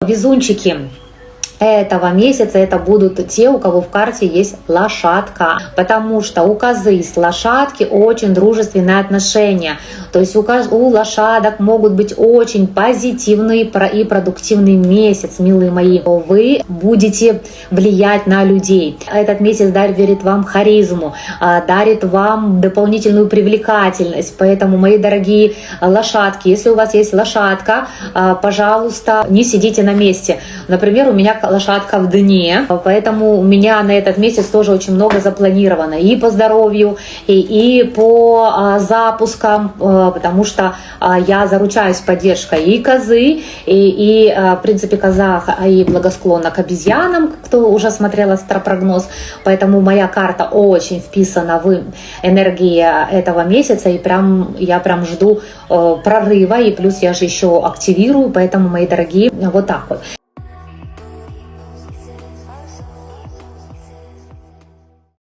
Везунчики этого месяца это будут те, у кого в карте есть лошадка, потому что у козы с лошадки очень дружественные отношения, то есть у лошадок могут быть очень позитивный и продуктивный месяц, милые мои. Вы будете влиять на людей. Этот месяц дарит вам харизму, дарит вам дополнительную привлекательность, поэтому, мои дорогие лошадки, если у вас есть лошадка, пожалуйста, не сидите на месте. Например, у меня лошадка в дне, поэтому у меня на этот месяц тоже очень много запланировано и по здоровью, и по запускам, потому что я заручаюсь поддержкой и козы, и в принципе коза и благосклонна к обезьянам, кто уже смотрел астропрогноз, поэтому моя карта очень вписана в энергии этого месяца, и я прям жду прорыва, и плюс я же еще активирую, поэтому, мои дорогие, вот так вот.